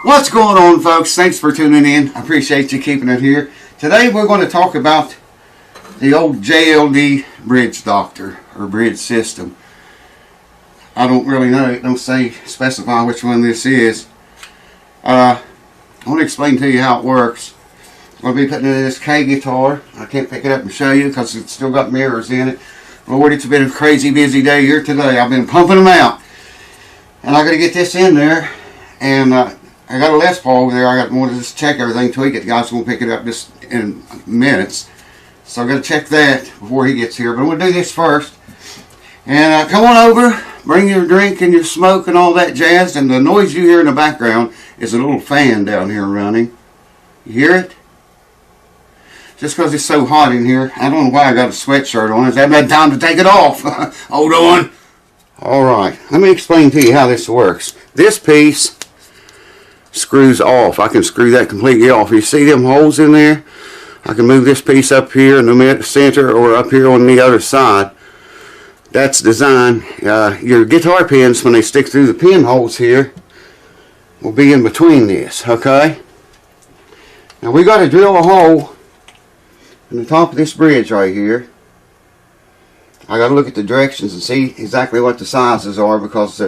What's going on, folks? Thanks for tuning in. I appreciate you keeping it here. Today we're going to talk about the old JLD bridge doctor or bridge system. I don't really know. It don't specify which one this is. I want to explain to you how it works. I'm going to be putting it in this K guitar. I can't pick it up and show you because it's still got mirrors in it. Lord, it's been a crazy busy day here today. I've been pumping them out. And I got to get this in there. And I got a Les Paul over there. I got more to just check everything, tweak it. The guy's going to pick it up just in minutes. So I got to check that before he gets here. But I'm going to do this first. And come on over, bring your drink and your smoke and all that jazz. And the noise you hear in the background is a little fan down here running. You hear it? Just because it's so hot in here. I don't know why I got a sweatshirt on. I haven't had time to take it off. Hold on. Alright, let me explain to you how this works. This piece screws off. I can screw that completely off. You see them holes in there? I can move this piece up here in the center or up here on the other side. That's designed. Your guitar pins, when they stick through the pinholes here, will be in between this, okay? Now we got to drill a hole in the top of this bridge right here. I got to look at the directions and see exactly what the sizes are because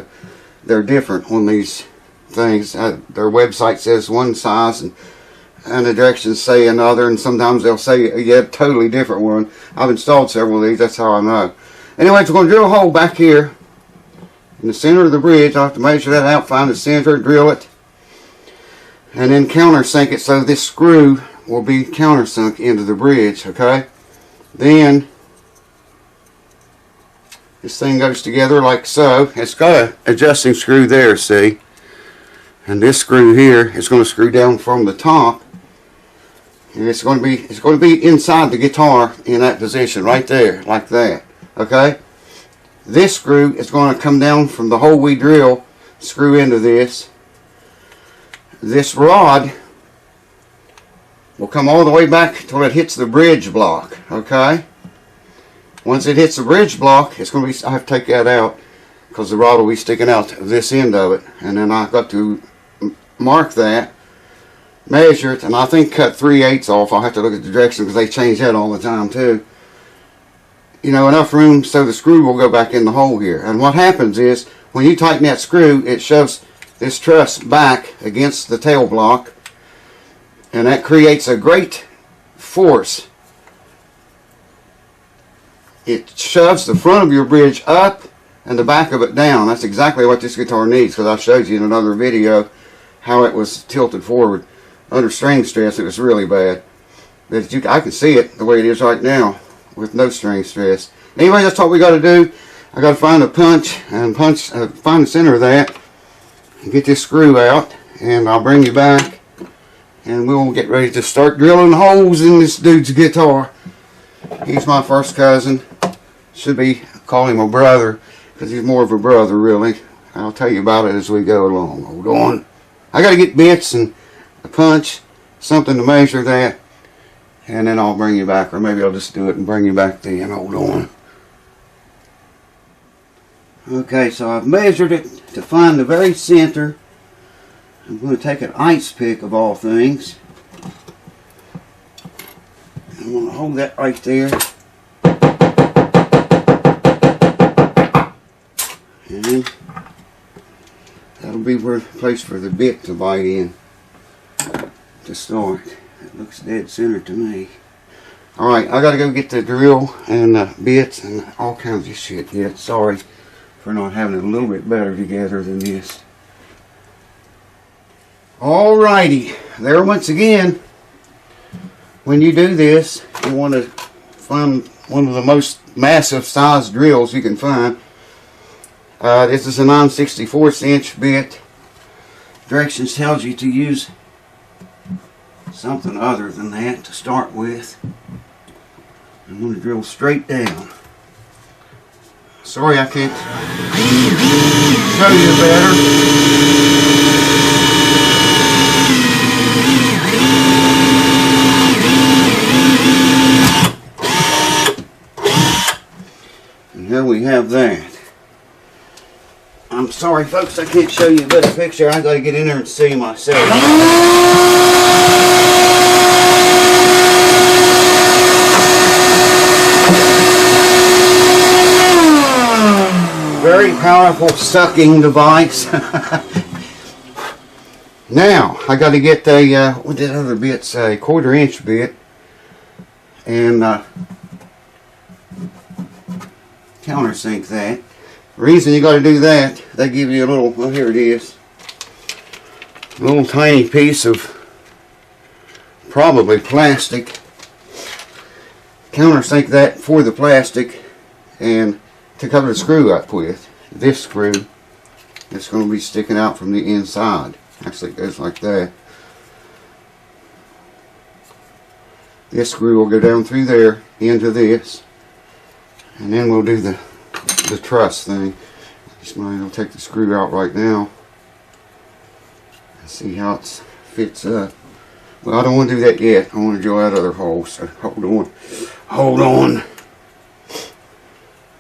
they're different on these things. Their website says one size and the directions say another, and sometimes they'll say a totally different one. I've installed several of these, that's how I know. Anyway, so we're going to drill a hole back here in the center of the bridge. I have to measure that out, find the center, drill it, and then countersink it so this screw will be countersunk into the bridge, okay? Then this thing goes together like so. It's got an adjusting screw there, see? And this screw here is going to screw down from the top, and it's going to be inside the guitar in that position right there, like that. Okay? This screw is going to come down from the hole we drill, screw into this. This rod will come all the way back until it hits the bridge block. Okay? Once it hits the bridge block, it's going to be, I have to take that out because the rod will be sticking out of this end of it, and then I've got to mark that, measure it, and I think cut 3/8 off. I'll have to look at the direction because they change that all the time too. You know, enough room so the screw will go back in the hole here. And what happens is when you tighten that screw, it shoves this truss back against the tail block, and that creates a great force. It shoves the front of your bridge up and the back of it down. That's exactly what this guitar needs, because I showed you in another video how it was tilted forward. Under string stress it was really bad. But I can see it the way it is right now with no string stress. Anyway, that's what we got to do. I got to find a punch and find the center of that and get this screw out, and I'll bring you back and we'll get ready to start drilling holes in this dude's guitar. He's my first cousin. Should be call him a brother because he's more of a brother really. I'll tell you about it as we go along. Hold on. I got to get bits and a punch, something to measure that, and then I'll bring you back, or maybe I'll just do it and bring you back then. Hold on. Okay, so I've measured it to find the very center. I'm going to take an ice pick of all things. I'm going to hold that right there. And that'll be where the place for the bit to bite in to start. It looks dead center to me. Alright, I gotta go get the drill and bits and all kinds of shit yet. Sorry for not having it a little bit better together than this. Alrighty, there once again. When you do this, you want to find one of the most massive size drills you can find. This is a 9/64 inch bit. Directions tells you to use something other than that to start with. I'm going to drill straight down. Sorry I can't show you better. And here we have that. I'm sorry folks, I can't show you a better picture. I gotta get in there and see myself. Very powerful sucking device. Now I got to get a what did other bits? A 1/4 inch bit and countersink that. The reason you got to do that, they give you a little. Well, here it is. A little tiny piece of probably plastic. Countersink that for the plastic and to cover the screw up with. This screw is going to be sticking out from the inside. Actually, it goes like that. This screw will go down through there into this, and then we'll do the truss thing. Just might as well take the screw out right now and see how it fits up. Well, I don't want to do that yet. I want to drill that other hole. So hold on.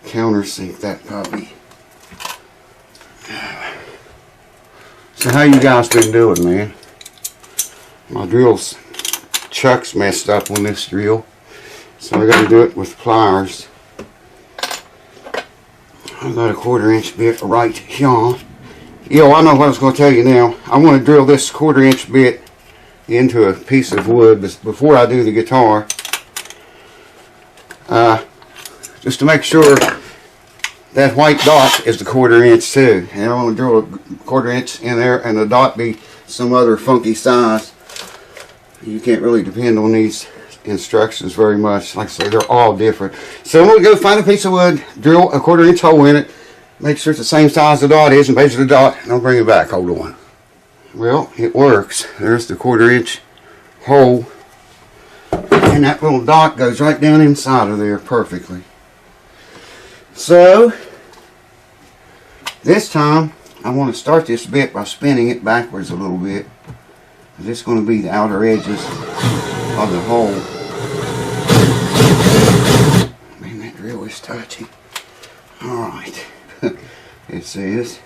Countersink that puppy. So how you guys been doing, man? My drill's chuck's messed up on this drill, so I got to do it with pliers. I got a 1/4 inch bit right here. Yo, I know what I was going to tell you now. I want to drill this 1/4 inch bit into a piece of wood before I do the guitar, just to make sure that white dot is the 1/4 inch too. And I want to drill a 1/4 inch in there and the dot be some other funky size. You can't really depend on these instructions very much. Like I say, they're all different. So I'm going to go find a piece of wood, drill a 1/4 inch hole in it, make sure it's the same size the dot is, and measure the dot, and I'll bring it back. Hold on. Well, it works. There's the 1/4 inch hole, and that little dot goes right down inside of there perfectly. So this time I want to start this bit by spinning it backwards a little bit. This is going to be the outer edges of the hole. Man, that drill is touchy. Alright. It says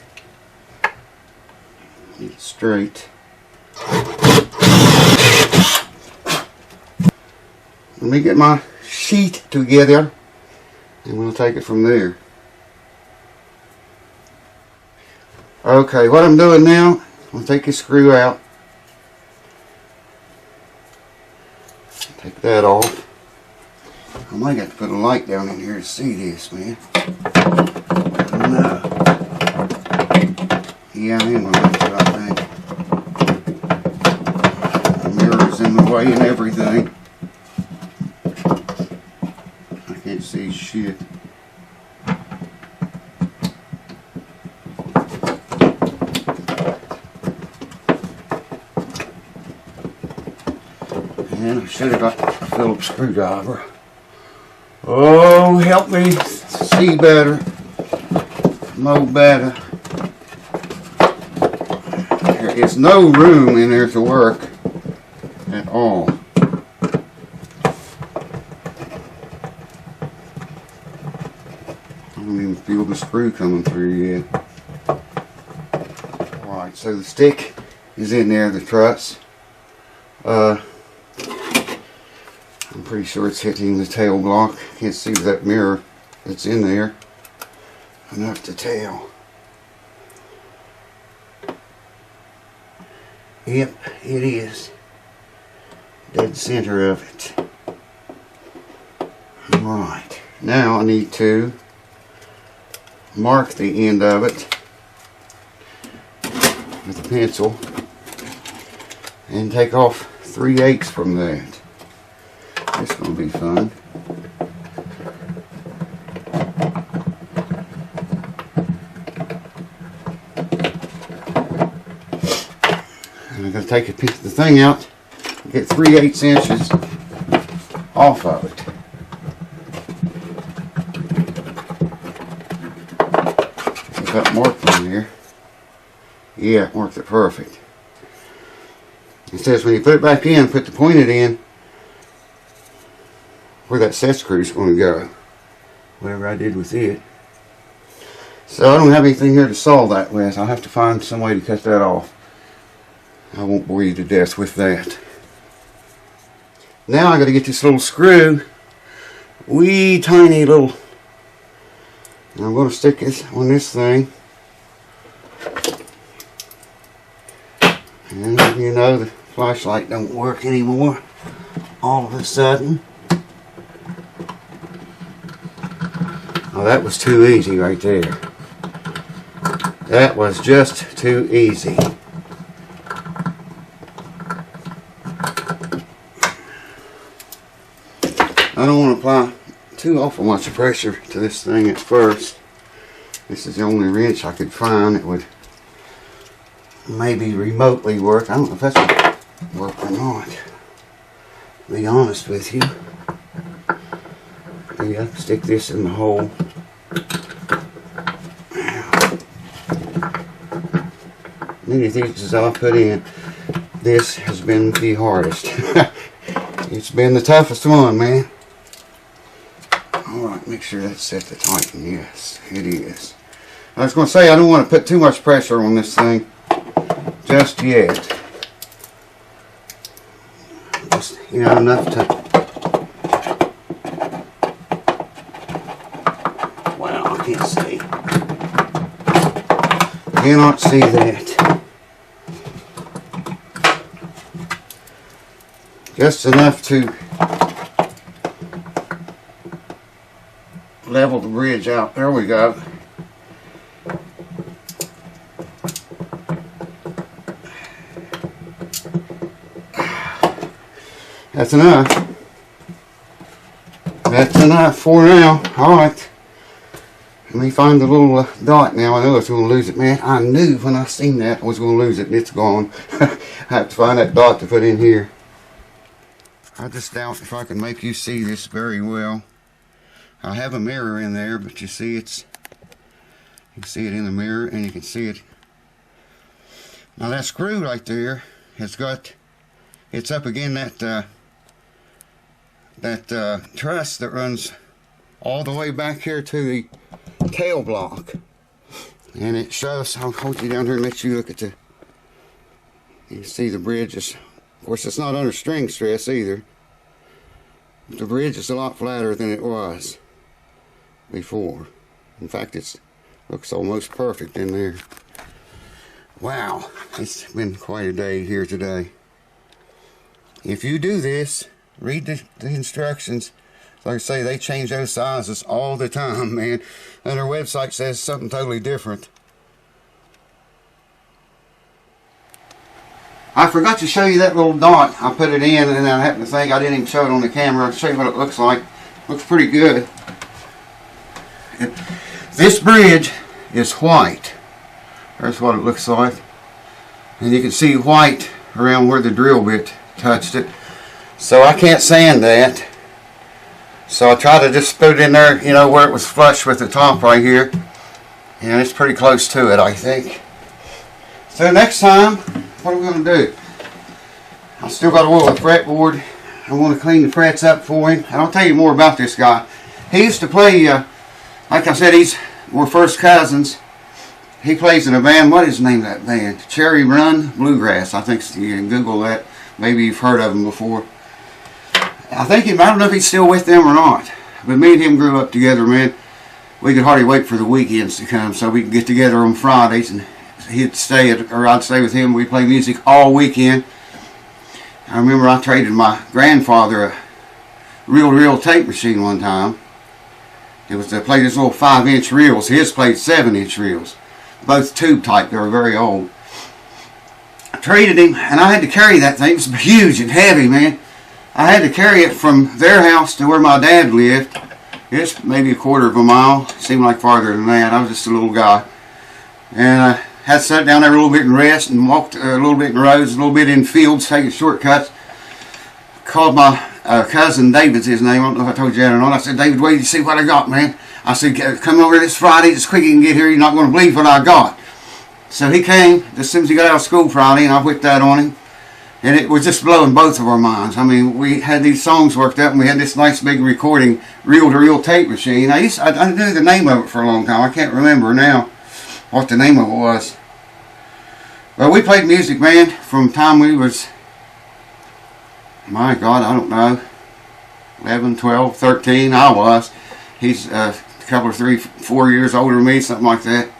it's straight. Let me get my sheet together and we'll take it from there. Okay, what I'm doing now, I'll take this screw out. Take that off. I might have to put a light down in here to see this, man. No. Yeah, I am going to lift it, I think. The mirror's in the way and everything. I can't see shit. And I should have got a Phillips screwdriver. Oh, help me see better, know better. There is no room in there to work at all. I don't even feel the screw coming through yet. Alright, so the stick is in there, the truss. I'm pretty sure it's hitting the tail block. Can't see that mirror that's in there enough to tell. Yep, it is. Dead center of it. Alright, now I need to mark the end of it with a pencil and take off 3/8 from that. It's going to be fun. And I'm going to take the thing out, get 3/8 inches off of it. Is that marked on there? Yeah, it marked it perfect. It says when you put it back in, put the pointed in where that set screw is going to go. Whatever I did with it. So I don't have anything here to saw that with. I'll have to find some way to cut that off. I won't bore you to death with that. Now I got to get this little screw, wee tiny little. I'm going to stick this on this thing, and you know the flashlight don't work anymore all of a sudden. Oh, that was too easy right there. That was just too easy. I don't want to apply too awful much pressure to this thing at first. This is the only wrench I could find that would maybe remotely work. I don't know if that's going to work or not, to be honest with you. Maybe I can stick this in the hole. Many of these I've put in, this has been the hardest. It's been the toughest one, man. Alright, make sure that's set to tighten. Yes, it is. I was going to say, I don't want to put too much pressure on this thing just yet. Just, you know, enough to... Wow, I can't see. Cannot see that. Just enough to level the bridge out. There we go. That's enough. That's enough for now. Alright. Let me find the little dot now. I know I was going to lose it, man. I knew when I seen that I was going to lose it, and it's gone. I have to find that dot to put in here. I just doubt if I can make you see this very well. I have a mirror in there, but you see you can see it in the mirror, and you can see it. Now that screw right there has got, it's up again that truss that runs all the way back here to the tail block, and it shows. I'll hold you down here and let you look at the. You can see the bridge is, of course, it's not under string stress either. The bridge is a lot flatter than it was before. In fact, it looks almost perfect in there. Wow, it's been quite a day here today. If you do this, read the instructions. Like I say, they change those sizes all the time, man. And their website says something totally different. I forgot to show you that little dot. I put it in, and I happened to think I didn't even show it on the camera. I'll show you what it looks like. Looks pretty good. This bridge is white. That's what it looks like. And you can see white around where the drill bit touched it. So I can't sand that. So I try to just put it in there, you know, where it was flush with the top right here. And it's pretty close to it, I think. So next time, what are we going to do? I still got to oil the fretboard. I want to clean the frets up for him. And I'll tell you more about this guy. He used to play, like I said, we're first cousins. He plays in a band. What is the name of that band? Cherry Run Bluegrass. I think you can Google that. Maybe you've heard of him before. I don't know if he's still with them or not. But me and him grew up together, man. We could hardly wait for the weekends to come so we could get together on Fridays, and he'd stay or I'd stay with him. We'd play music all weekend. I remember I traded my grandfather a reel tape machine one time. It was to play this little 5-inch reels. His played 7-inch reels. Both tube type. They were very old. I traded him, and I had to carry that thing. It was huge and heavy, man. I had to carry it from their house to where my dad lived. It's maybe a quarter of a mile. It seemed like farther than that. I was just a little guy. And I had to sit down there a little bit and rest, and walked a little bit in roads, a little bit in fields, taking shortcuts. Called my cousin, David's his name. I don't know if I told you that or not. I said, David, wait to see what I got, man. I said, come over this Friday as quick as you can get here. You're not going to believe what I got. So he came as soon as he got out of school Friday, and I whipped that on him. And it was just blowing both of our minds. I mean, we had these songs worked up, and we had this nice big recording reel-to-reel tape machine. I knew the name of it for a long time. I can't remember now what the name of it was. Well, we played music, man, from the time we was, my God, I don't know, 11, 12, 13, I was. He's a couple of 3, 4 years older than me, something like that.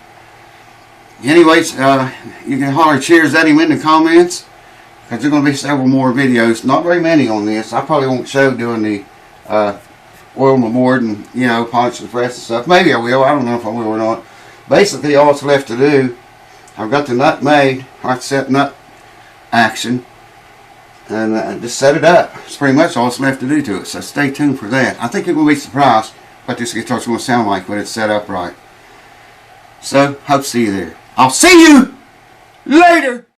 Anyways, you can holler cheers at him in the comments, because there's going to be several more videos. Not very many on this. I probably won't show doing the oil my board and, you know, polish the press and stuff. Maybe I will. I don't know if I will or not. Basically, all that's left to do, I've got the nut made. I have to set nut action. And just set it up. It's pretty much all that's left to do to it. So stay tuned for that. I think you're going to be surprised what this guitar's going to sound like when it's set up right. So, hope to see you there. I'll see you later!